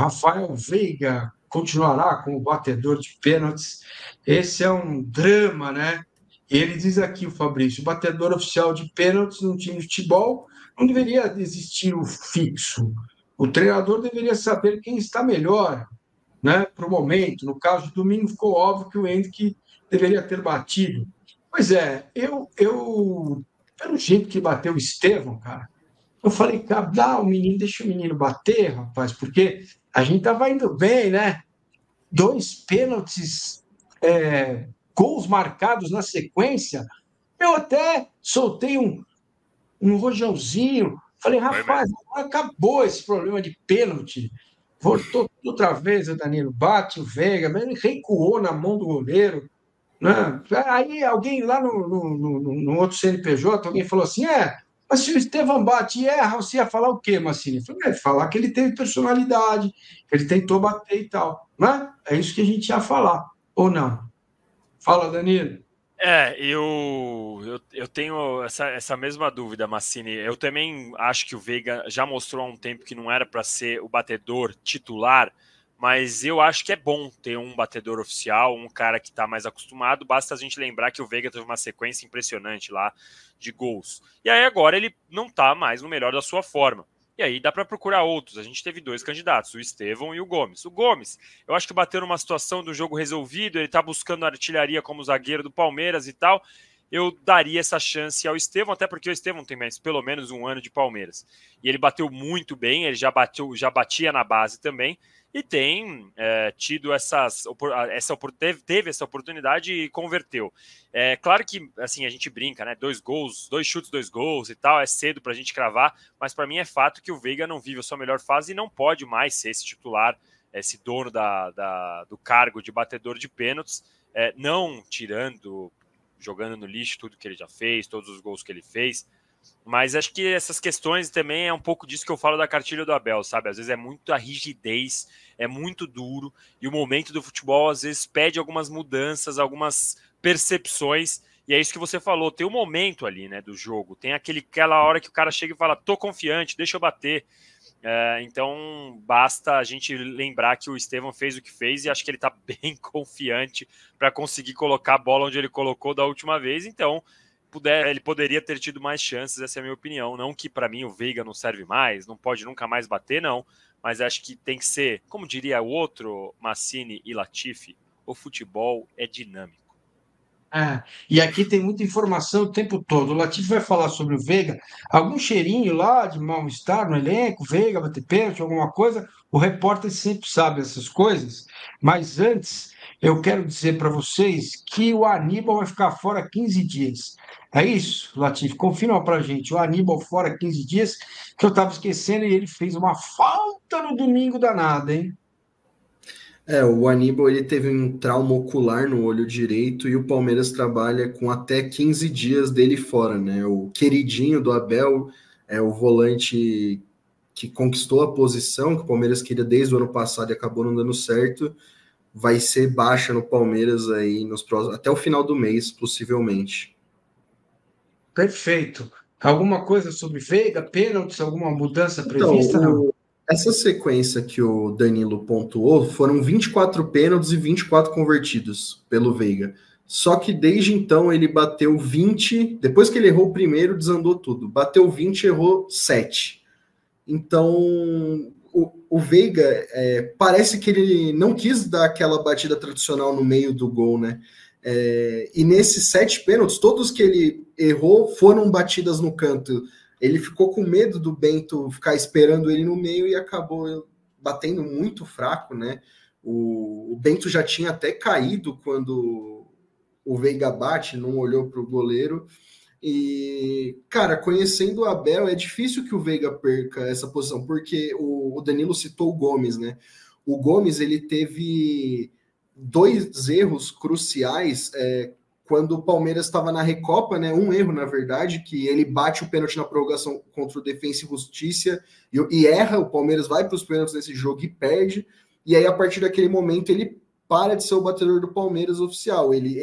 Rafael Veiga continuará como batedor de pênaltis. Esse é um drama, né? Ele diz aqui, o Fabrício, o batedor oficial de pênaltis num time de futebol não deveria existir o fixo. O treinador deveria saber quem está melhor, né, para o momento. No caso de domingo, ficou óbvio que o Henrique deveria ter batido. Pois é, pelo jeito que bateu o Estevão, cara, eu falei, cara, dá o menino, deixa o menino bater, rapaz, porque a gente estava indo bem, né? Dois pênaltis, gols marcados na sequência. Eu até soltei um rojãozinho. Falei, Foi rapaz, mesmo. acabou esse problema de pênalti. Voltou outra vez o Danilo, bate o Veiga, mas ele recuou na mão do goleiro. Né? Aí alguém lá no outro CNPJ, alguém falou assim: mas se o Estevão bate e erra, você ia falar o quê, Massini? Eu falei, falar que ele teve personalidade, que ele tentou bater e tal. Né? É isso que a gente ia falar, ou não? Fala, Danilo. Eu tenho essa mesma dúvida, Massini. Eu também acho que o Veiga já mostrou há um tempo que não era para ser o batedor titular, mas eu acho que é bom ter um batedor oficial, um cara que está mais acostumado. Basta a gente lembrar que o Veiga teve uma sequência impressionante lá de gols. E aí agora ele não está mais no melhor da sua forma. E aí dá para procurar outros. A gente teve dois candidatos, o Estevão e o Gomes. O Gomes, eu acho que bateu numa situação do jogo resolvido, ele tá buscando artilharia como zagueiro do Palmeiras e tal. Eu daria essa chance ao Estevão, até porque o Estevão tem mais, pelo menos um ano de Palmeiras. E ele bateu muito bem, ele já batia na base também, e tem tido teve essa oportunidade e converteu. É claro que assim a gente brinca, né? 2 chutes, 2 gols e tal, é cedo pra gente cravar, mas para mim é fato que o Veiga não vive a sua melhor fase e não pode mais ser esse titular, esse dono do cargo de batedor de pênaltis, não jogando no lixo tudo que ele já fez, todos os gols que ele fez. Mas acho que essas questões também é um pouco disso que eu falo da cartilha do Abel, sabe? Às vezes é muita rigidez, é muito duro, e o momento do futebol às vezes pede algumas mudanças, algumas percepções, e é isso que você falou, tem um momento ali, né, do jogo, tem aquela hora que o cara chega e fala, tô confiante, deixa eu bater. Então basta a gente lembrar que o Estevão fez o que fez e acho que ele tá bem confiante para conseguir colocar a bola onde ele colocou da última vez, então ele poderia ter tido mais chances, essa é a minha opinião. Não que para mim o Veiga não serve mais, não pode nunca mais bater, não. Mas acho que tem que ser, como diria o outro, Massini e Latifi, o futebol é dinâmico. E aqui tem muita informação o tempo todo. O Latifi vai falar sobre o Veiga, algum cheirinho lá de mal-estar no elenco, Veiga bater pênalti, alguma coisa. O repórter sempre sabe essas coisas. Mas antes, eu quero dizer para vocês que o Aníbal vai ficar fora 15 dias. É isso, Latifi? Confirma para a gente. O Aníbal fora 15 dias, que eu estava esquecendo e ele fez uma falta no domingo danada, hein? O Aníbal ele teve um trauma ocular no olho direito e o Palmeiras trabalha com até 15 dias dele fora, né? O queridinho do Abel é o volante que conquistou a posição que o Palmeiras queria desde o ano passado e acabou não dando certo. Vai ser baixa no Palmeiras aí até o final do mês, possivelmente. Perfeito. Alguma coisa sobre Veiga, pênaltis, alguma mudança Então, prevista? Não. essa sequência que o Danilo pontuou foram 24 pênaltis e 24 convertidos pelo Veiga. Só que desde então ele bateu 20, depois que ele errou o primeiro, desandou tudo. Bateu 20 e errou 7. Então, o Veiga, parece que ele não quis dar aquela batida tradicional no meio do gol, né? E nesses 7 pênaltis, todos que ele errou foram batidas no canto. Ele ficou com medo do Bento ficar esperando ele no meio e acabou batendo muito fraco, né? O Bento já tinha até caído quando o Veiga bate, não olhou para o goleiro. E, cara, conhecendo o Abel, é difícil que o Veiga perca essa posição, porque o Danilo citou o Gomes, né? O Gomes, ele teve 2 erros cruciais quando o Palmeiras estava na Recopa, né? Um erro, na verdade, que ele bate o pênalti na prorrogação contra o Defensa e Justiça e erra, o Palmeiras vai para os pênaltis nesse jogo e perde, e aí a partir daquele momento ele para de ser o batedor do Palmeiras oficial. Ele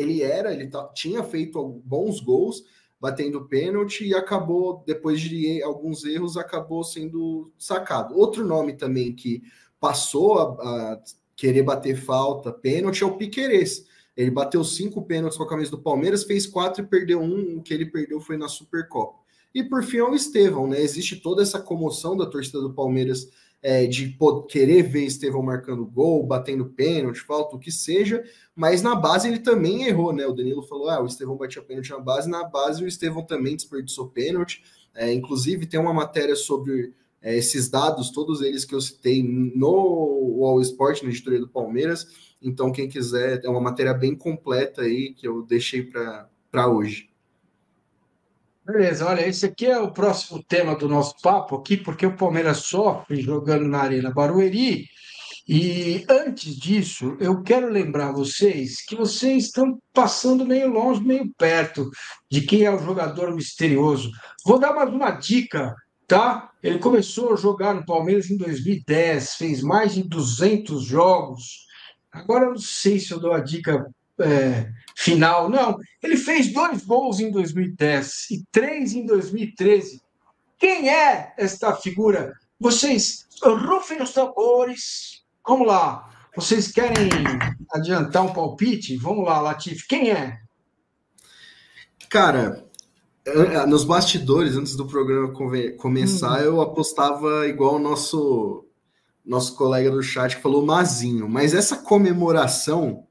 tinha feito bons gols, batendo pênalti e acabou, depois de alguns erros, acabou sendo sacado. Outro nome também que passou a querer bater falta, pênalti, é o Piquerez. Ele bateu 5 pênaltis com a camisa do Palmeiras, fez 4 e perdeu 1. O que ele perdeu foi na Supercopa. E por fim é o Estevão, né? Existe toda essa comoção da torcida do Palmeiras de querer ver Estevão marcando gol, batendo pênalti, falta, o que seja, mas na base ele também errou, né? O Danilo falou, o Estevão batia pênalti na base o Estevão também desperdiçou pênalti. Inclusive tem uma matéria sobre esses dados, todos eles que eu citei no All Sport, na editoria do Palmeiras. Então, quem quiser, é uma matéria bem completa aí que eu deixei para hoje. Beleza, olha, esse aqui é o próximo tema do nosso papo aqui, porque o Palmeiras sofre jogando na Arena Barueri. E antes disso, eu quero lembrar vocês que vocês estão passando meio longe, meio perto de quem é o jogador misterioso. Vou dar mais uma dica, tá? Ele começou a jogar no Palmeiras em 2010, fez mais de 200 jogos. Agora eu não sei se eu dou a dica final, não. Ele fez 2 gols em 2010 e 3 em 2013. Quem é esta figura? Vocês rufem os tambores. Vamos lá. Vocês querem adiantar um palpite? Vamos lá, Latif. Quem é? Cara, nos bastidores, antes do programa começar, eu apostava igual o nosso colega do chat que falou Mazinho. Mas essa comemoração,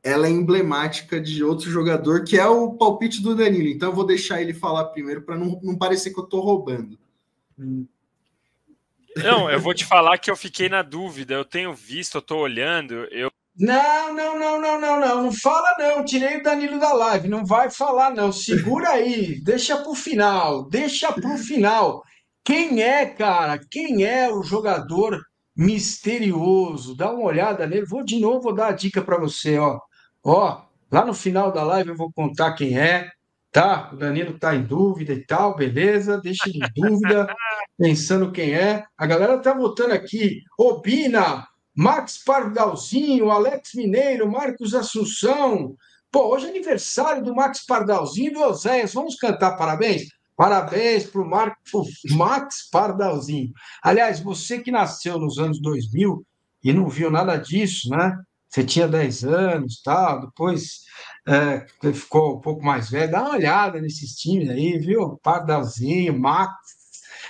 ela é emblemática de outro jogador, que é o palpite do Danilo. Então eu vou deixar ele falar primeiro para não parecer que eu tô roubando. Não, eu vou te falar que eu fiquei na dúvida. Eu tenho visto, eu tô olhando. Não fala não. Tirei o Danilo da live. Não vai falar não. Segura aí. Deixa pro final. Quem é, cara? Quem é o jogador misterioso? Dá uma olhada nele. Vou dar a dica para você, ó. Ó, lá no final da live eu vou contar quem é, tá? O Danilo tá em dúvida e tal, beleza? Deixa ele em dúvida, pensando quem é. A galera tá votando aqui. Obina, Max Pardalzinho, Alex Mineiro, Marcos Assunção. Pô, hoje é aniversário do Max Pardalzinho e do Oséias. Vamos cantar parabéns? Parabéns pro Max Pardalzinho. Aliás, você que nasceu nos anos 2000 e não viu nada disso, né? Você tinha 10 anos, tal, depois ficou um pouco mais velho. Dá uma olhada nesses times aí, viu? Pardalzinho, Max.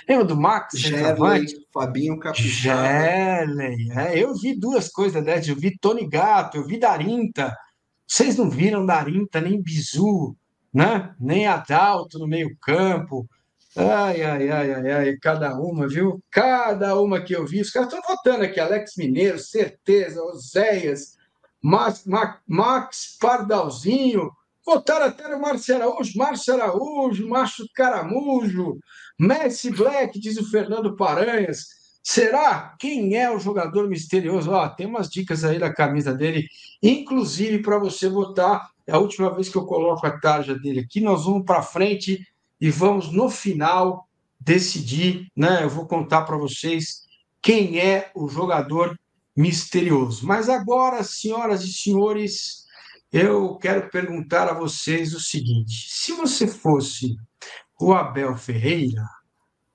Lembra do Max? Gerley, Fabinho Capixaba. Gerley. Eu vi 2 coisas dessas. Eu vi Tony Gatto, eu vi Darinta. Vocês não viram Darinta, nem Bizu, né? Nem Adalto no meio campo. Ai, cada uma, viu? Cada uma que eu vi. Os caras estão votando aqui. Alex Mineiro, certeza. Oséias, Max Pardalzinho. Votaram até no Márcio Araújo, Márcio Caramujo, Messi Black, diz o Fernando Paranhas. Será? Quem é o jogador misterioso? Ó, tem umas dicas aí da camisa dele, inclusive para você votar. É a última vez que eu coloco a tarja dele aqui. Nós vamos para frente e vamos, no final, decidir, né? Eu vou contar para vocês quem é o jogador misterioso. Mas agora, senhoras e senhores, eu quero perguntar a vocês o seguinte: se você fosse o Abel Ferreira,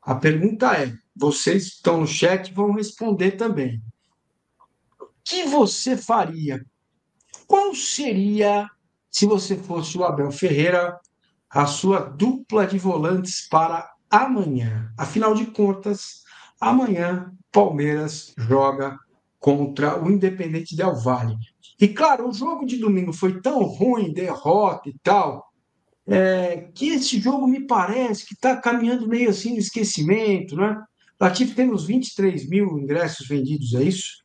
a pergunta é, vocês estão no chat e vão responder também. O que você faria? Qual seria, se você fosse o Abel Ferreira, a sua dupla de volantes para amanhã? Afinal de contas, amanhã Palmeiras joga contra o Independente Del Valle. E claro, o jogo de domingo foi tão ruim, derrota e tal, que esse jogo me parece que está caminhando meio assim no esquecimento, né? Latif, temos 23 mil ingressos vendidos, é isso?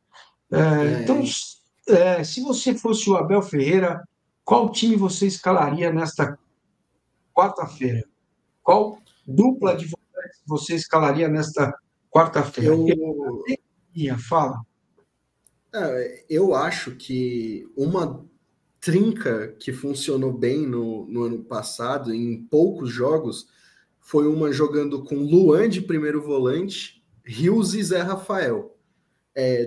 Então, se você fosse o Abel Ferreira, qual time você escalaria nesta quarta-feira? Qual dupla de volantes você escalaria nesta quarta-feira? Fala. Eu acho que uma trinca que funcionou bem no ano passado, em poucos jogos, foi uma jogando com Luan de primeiro volante, Rios e Zé Rafael.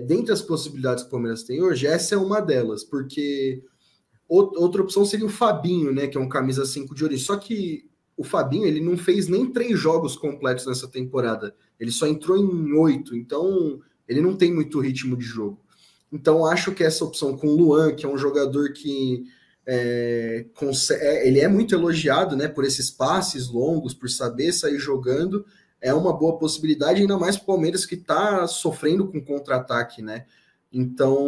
Dentre as possibilidades que o Palmeiras tem hoje, essa é uma delas, porque outra opção seria o Fabinho, né, que é um camisa 5 de origem. Só que o Fabinho, ele não fez nem 3 jogos completos nessa temporada. Ele só entrou em 8. Então, Ele não tem muito ritmo de jogo. Então, acho que essa opção com o Luan, que é um jogador que ele é muito elogiado, né, por esses passes longos, por saber sair jogando, é uma boa possibilidade, ainda mais para o Palmeiras que está sofrendo com contra-ataque, né? Então,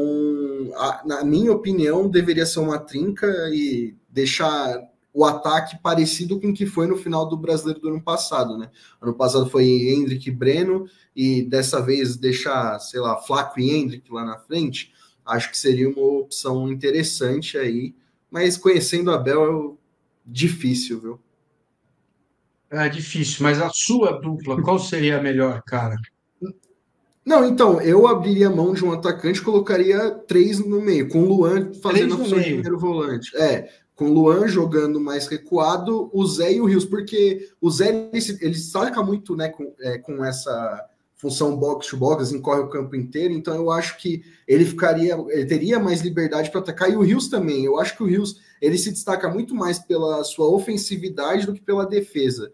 na minha opinião, deveria ser uma trinca e deixar o ataque parecido com o que foi no final do Brasileiro do ano passado, né? Ano passado foi Endrick e Breno, e dessa vez deixar, sei lá, Flaco e Endrick lá na frente, acho que seria uma opção interessante aí, mas conhecendo a Abel é difícil, viu? É difícil, mas a sua dupla, qual seria a melhor, cara? Não, então, eu abriria mão de um atacante e colocaria 3 no meio, com o Luan fazendo a função de primeiro volante. Com o Luan jogando mais recuado, o Zé e o Rios, porque o Zé, ele saca muito, né, com essa função box-to-box, assim, corre o campo inteiro, então eu acho que ele teria mais liberdade para atacar, e o Rios também. Eu acho que o Rios, ele se destaca muito mais pela sua ofensividade do que pela defesa.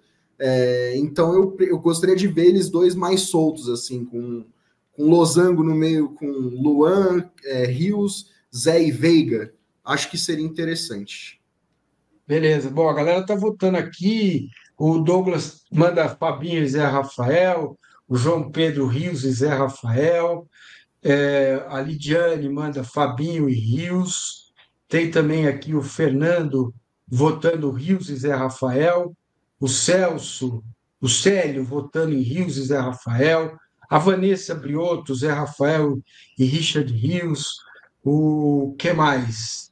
Então eu gostaria de ver eles dois mais soltos, assim, com Losango no meio, com Luan, Rios, Zé e Veiga. Acho que seria interessante. Beleza. Bom, a galera está votando aqui. O Douglas manda Fabinho e Zé Rafael. O João Pedro Rios e Zé Rafael. A Lidiane manda Fabinho e Rios. Tem também aqui o Fernando votando Rios e Zé Rafael. O Celso, o Célio votando em Rios e Zé Rafael. A Vanessa Briotto, Zé Rafael e Richard Rios. O que mais?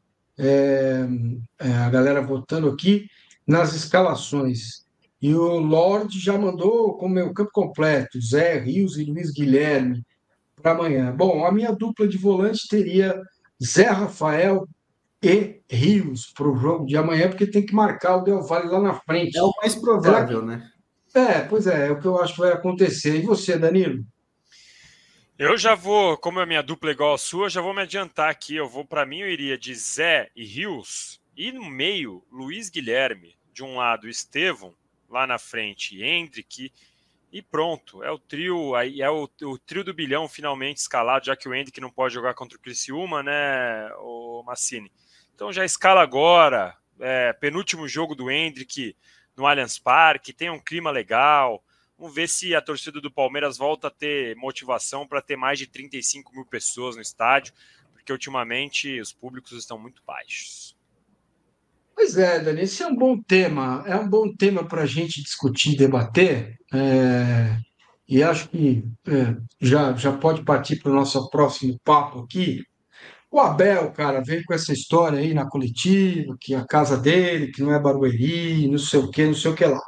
A galera votando aqui nas escalações. E o Lorde já mandou com o meu campo completo, Zé Rios e Luiz Guilherme para amanhã. Bom, a minha dupla de volante teria Zé Rafael e Rios para o jogo de amanhã, porque tem que marcar o Del Valle lá na frente. É o mais provável, né? Pois é o que eu acho que vai acontecer. E você, Danilo? Eu já vou, como a minha dupla é igual a sua, já vou me adiantar aqui. Para mim, eu iria de Zé e Rios, e no meio, Luiz Guilherme. De um lado, Estevão, lá na frente, Endrick, e pronto. É o trio, aí é o trio do bilhão finalmente escalado, já que o Endrick não pode jogar contra o Criciúma, né, o Massini? Então já escala agora, penúltimo jogo do Endrick no Allianz Parque, tem um clima legal. Vamos ver se a torcida do Palmeiras volta a ter motivação para ter mais de 35 mil pessoas no estádio, porque ultimamente os públicos estão muito baixos. Pois é, Dani, esse é um bom tema. É um bom tema para a gente discutir, debater. E acho que já pode partir para o nosso próximo papo aqui. O Abel, cara, veio com essa história aí na coletiva, que a casa dele, que não é Barueri, não sei o que, não sei o que lá.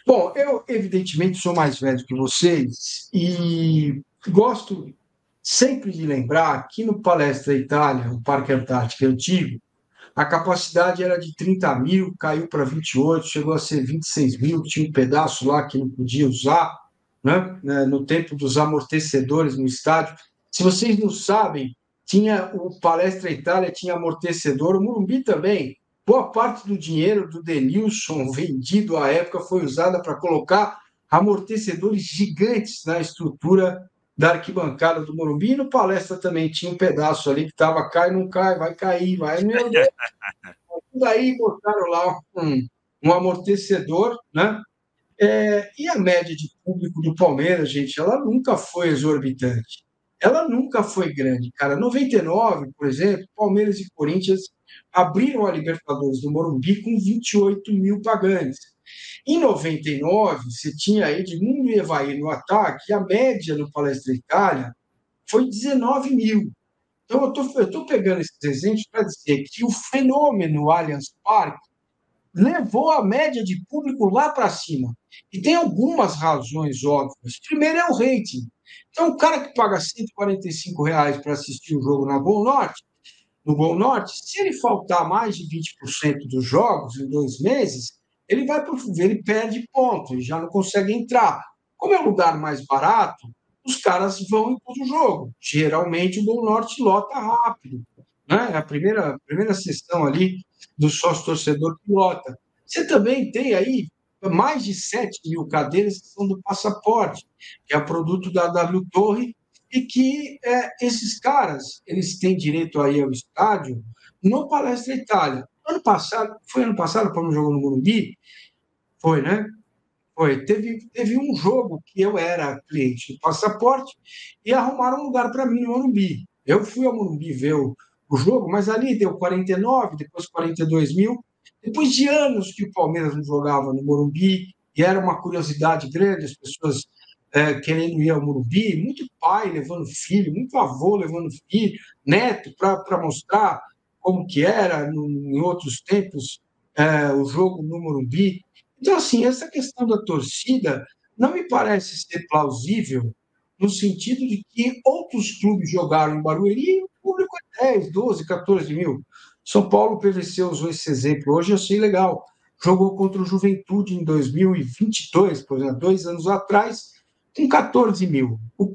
Bom, eu, evidentemente, sou mais velho que vocês e gosto sempre de lembrar que no Palestra Itália, o Parque Antártico antigo, a capacidade era de 30 mil, caiu para 28, chegou a ser 26 mil, tinha um pedaço lá que não podia usar, né? No tempo dos amortecedores no estádio. Se vocês não sabem, tinha o Palestra Itália, tinha amortecedor, o Morumbi também. Boa parte do dinheiro do Denilson vendido à época foi usada para colocar amortecedores gigantes na estrutura da arquibancada do Morumbi. E no Palestra também tinha um pedaço ali que estava cai, não cai, vai cair, vai, meu Deus. Daí botaram lá um amortecedor, né? E a média de público do Palmeiras, gente, ela nunca foi exorbitante. Ela nunca foi grande, cara. 99, por exemplo, Palmeiras e Corinthians abriram a Libertadores do Morumbi com 28 mil pagantes. Em 99, você tinha Edmundo e Evair no ataque, e a média no Palestra Itália foi 19 mil. Então, eu estou pegando esses exemplos para dizer que o fenômeno Allianz Parque levou a média de público lá para cima. E tem algumas razões óbvias. Primeiro é o rating. Então, o cara que paga R$ 145 para assistir o jogo no Gol Norte, se ele faltar mais de 20% dos jogos em 2 meses, ele perde ponto, ele já não consegue entrar. Como é um lugar mais barato, os caras vão em todo jogo. Geralmente o Gol Norte lota rápido, né? É a primeira sessão ali do sócio-torcedor que lota. Você também tem aí mais de 7 mil cadeiras que são do passaporte, que é produto da W Torre, e que esses caras eles têm direito aí ao estádio no Palestra Itália. Ano passado, quando jogou no Morumbi, foi, né? Foi. Teve um jogo que eu era cliente do Passaporte e arrumaram um lugar para mim no Morumbi. Eu fui ao Morumbi ver o jogo, mas ali deu 49, depois 42 mil. Depois de anos que o Palmeiras não jogava no Morumbi, e era uma curiosidade grande, as pessoas querendo ir ao Morumbi, muito pai levando filho, muito avô levando filho, neto, para mostrar como que era em outros tempos o jogo no Morumbi. Então, assim, essa questão da torcida não me parece ser plausível no sentido de que outros clubes jogaram em Barueri e o público é 10, 12, 14 mil. São Paulo PVC usou esse exemplo hoje, eu achei legal. Jogou contra o Juventude em 2022, por exemplo, 2 anos atrás, com 14 mil. O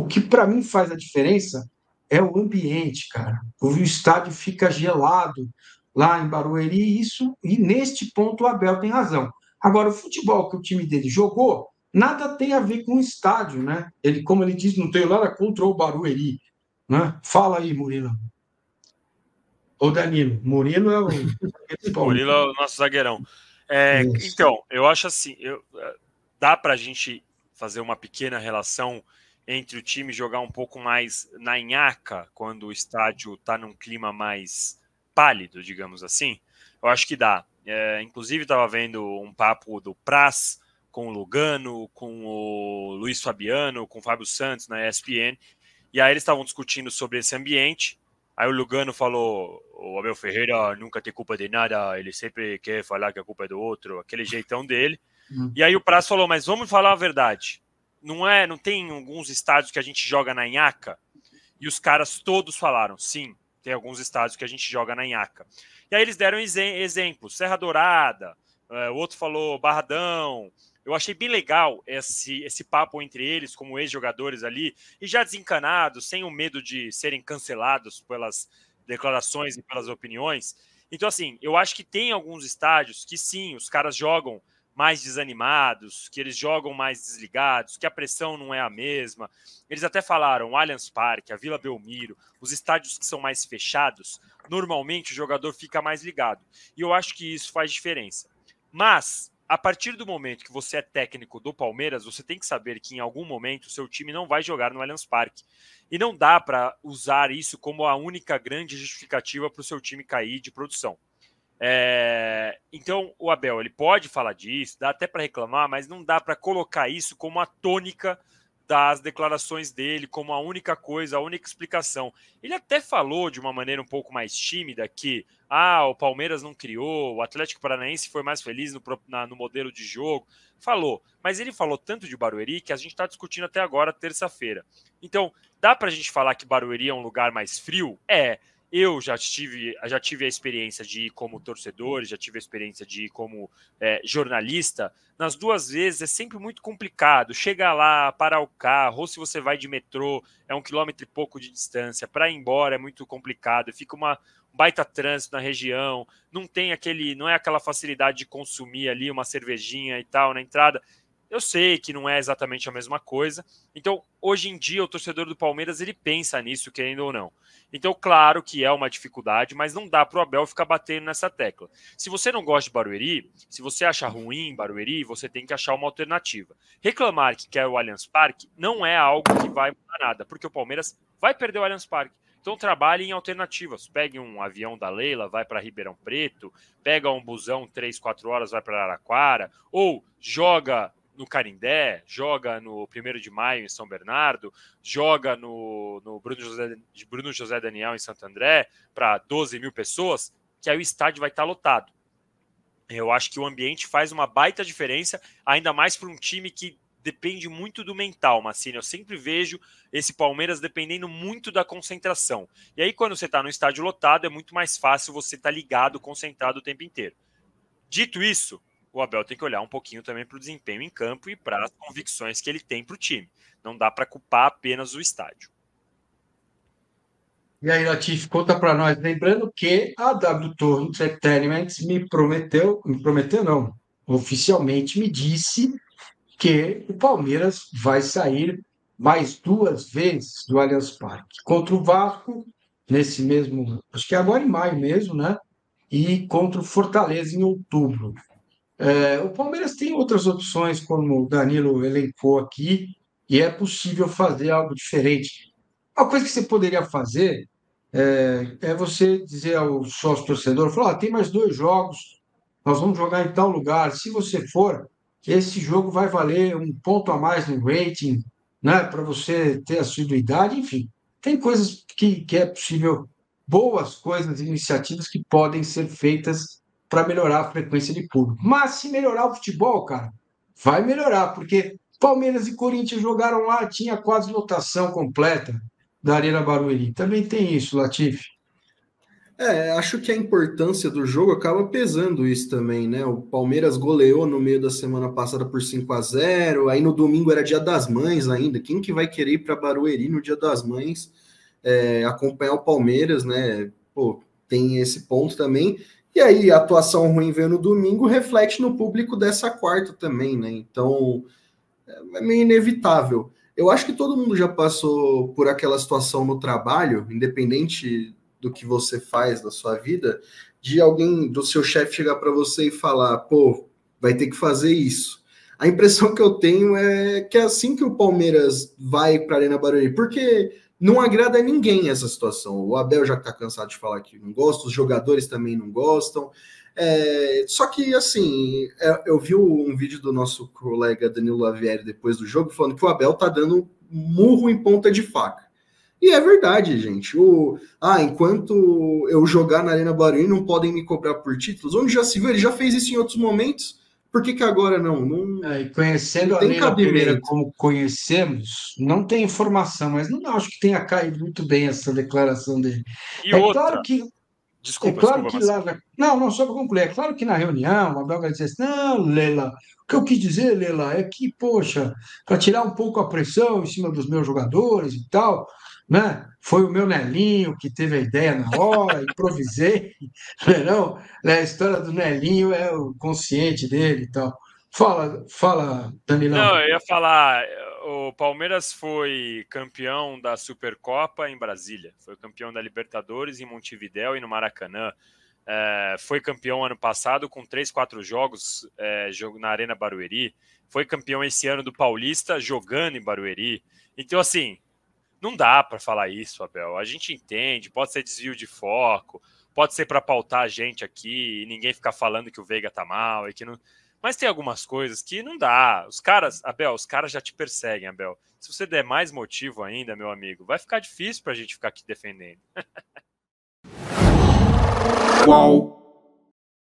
que para mim faz a diferença é o ambiente, cara. O estádio fica gelado lá em Barueri, e neste ponto o Abel tem razão. Agora, o futebol que o time dele jogou, nada tem a ver com o estádio, né? Ele, como ele diz, não tem nada contra o Barueri, né? Fala aí, Murilo. Ou Danilo. Murilo é o Murilo é o nosso zagueirão. Então, eu acho assim, dá para a gente fazer uma pequena relação entre o time jogar um pouco mais na nhaca, quando o estádio está num clima mais pálido, digamos assim. Eu acho que dá. Inclusive, estava vendo um papo do Praz com o Lugano, com o Luiz Fabiano, com o Fábio Santos na ESPN, e aí eles estavam discutindo sobre esse ambiente. Aí o Lugano falou: o Abel Ferreira nunca tem culpa de nada, ele sempre quer falar que a culpa é do outro, aquele jeitão dele. E aí o Praz falou: mas vamos falar a verdade. Não tem alguns estádios que a gente joga na nhaca? E os caras todos falaram: sim, tem alguns estádios que a gente joga na nhaca. E aí eles deram exemplos: Serra Dourada, o outro falou Barradão. Eu achei bem legal esse papo entre eles, como ex-jogadores ali, e já desencanados, sem o medo de serem cancelados pelas declarações e pelas opiniões. Então, assim, eu acho que tem alguns estádios que sim, os caras jogam mais desanimados, que eles jogam mais desligados, que a pressão não é a mesma. Eles até falaram, o Allianz Parque, a Vila Belmiro, os estádios que são mais fechados, normalmente o jogador fica mais ligado. E eu acho que isso faz diferença. Mas, a partir do momento que você é técnico do Palmeiras, você tem que saber que em algum momento o seu time não vai jogar no Allianz Parque. E não dá para usar isso como a única grande justificativa para o seu time cair de produção. Então, o Abel, ele pode falar disso, dá até para reclamar, mas não dá para colocar isso como a tônica das declarações dele, como a única coisa, a única explicação. Ele até falou de uma maneira um pouco mais tímida que o Palmeiras não criou, o Atlético Paranaense foi mais feliz no modelo de jogo. Falou, mas ele falou tanto de Barueri que a gente está discutindo até agora, terça-feira. Então, dá para a gente falar que Barueri é um lugar mais frio? Eu já tive a experiência de ir como torcedor, já tive a experiência de ir como jornalista. Nas duas vezes é sempre muito complicado. Chegar lá, parar o carro, ou se você vai de metrô, é 1,5 km de distância. Para ir embora é muito complicado, fica um baita trânsito na região, não é aquela facilidade de consumir ali uma cervejinha e tal na entrada. Eu sei que não é exatamente a mesma coisa. Então, hoje em dia, o torcedor do Palmeiras, ele pensa nisso, querendo ou não. Então, claro que é uma dificuldade, mas não dá para o Abel ficar batendo nessa tecla. Se você não gosta de Barueri, se você acha ruim Barueri, você tem que achar uma alternativa. Reclamar que quer o Allianz Parque não é algo que vai mudar nada, porque o Palmeiras vai perder o Allianz Parque. Então, trabalhe em alternativas. Pegue um avião da Leila, vai para Ribeirão Preto, pega um busão 3, 4 horas, vai para Araraquara, ou joga no Canindé, joga no 1º de Maio em São Bernardo, joga no Bruno José Daniel em Santo André para 12 mil pessoas, que aí o estádio vai estar lotado. Eu acho que o ambiente faz uma baita diferença, ainda mais para um time que depende muito do mental, Massini. Eu sempre vejo esse Palmeiras dependendo muito da concentração. E aí, quando você está no estádio lotado, é muito mais fácil você estar ligado, concentrado o tempo inteiro. Dito isso, o Abel tem que olhar um pouquinho também para o desempenho em campo e para as convicções que ele tem para o time. Não dá para culpar apenas o estádio. E aí, Latif, conta para nós. Lembrando que a W Torre Entertainment oficialmente me disse que o Palmeiras vai sair mais 2 vezes do Allianz Parque. Contra o Vasco, nesse mesmo, acho que é agora em maio mesmo, né? E contra o Fortaleza em outubro. O Palmeiras tem outras opções, como o Danilo elencou aqui, e é possível fazer algo diferente. Uma coisa que você poderia fazer é você dizer ao sócio torcedor, falar, tem mais 2 jogos, nós vamos jogar em tal lugar. Se você for, esse jogo vai valer 1 ponto a mais no rating, né, para você ter assiduidade, enfim. Tem coisas que é possível, boas coisas, iniciativas que podem ser feitas para melhorar a frequência de público. Mas se melhorar o futebol, cara, vai melhorar, porque Palmeiras e Corinthians jogaram lá, tinha quase lotação completa da Arena Barueri. Também tem isso, Latifi. Acho que a importância do jogo acaba pesando isso também, né? O Palmeiras goleou no meio da semana passada por 5-0, aí no domingo era Dia das Mães ainda. Quem que vai querer ir para Barueri no Dia das Mães acompanhar o Palmeiras, né? Pô, tem esse ponto também. E aí a atuação ruim veio no domingo, reflete no público dessa quarta também, né? Então é meio inevitável. Eu acho que todo mundo já passou por aquela situação no trabalho, independente do que você faz da sua vida, de alguém, do seu chefe chegar para você e falar, pô, vai ter que fazer isso. A impressão que eu tenho é que é assim que o Palmeiras vai para a Arena Barueri, porque não agrada a ninguém essa situação. O Abel já está cansado de falar que não gosta, os jogadores também não gostam. Só que, assim, eu vi um vídeo do nosso colega Danilo Lavieri depois do jogo falando que o Abel tá dando murro em ponta de faca. E é verdade, gente. Enquanto eu jogar na Arena Barueri, não podem me cobrar por títulos. Onde já se viu? Ele já fez isso em outros momentos. Por que agora não? E conhecendo a Leila Pereira como conhecemos, não tem informação, mas não acho que tenha caído muito bem essa declaração dele. E outra... claro que... Desculpa, Não, só para concluir. É claro que na reunião, a Abel vai dizer assim, não, Leila, o que eu quis dizer, Leila, é que, poxa, para tirar um pouco a pressão em cima dos meus jogadores e tal, né? Foi o meu Nelinho que teve a ideia na hora, improvisei, não, né? A história do Nelinho é o consciente dele e tal. Fala, Danilão. Não, eu ia falar, o Palmeiras foi campeão da Supercopa em Brasília, foi campeão da Libertadores em Montevidéu e no Maracanã, foi campeão ano passado com 3, 4 jogos na Arena Barueri, foi campeão esse ano do Paulista jogando em Barueri. Então, assim, não dá para falar isso, Abel. A gente entende, pode ser desvio de foco, pode ser para pautar a gente aqui e ninguém ficar falando que o Veiga tá mal e que não... Mas tem algumas coisas que não dá. Os caras, Abel, os caras já te perseguem, Abel. Se você der mais motivo ainda, meu amigo, vai ficar difícil pra gente ficar aqui defendendo. Qual?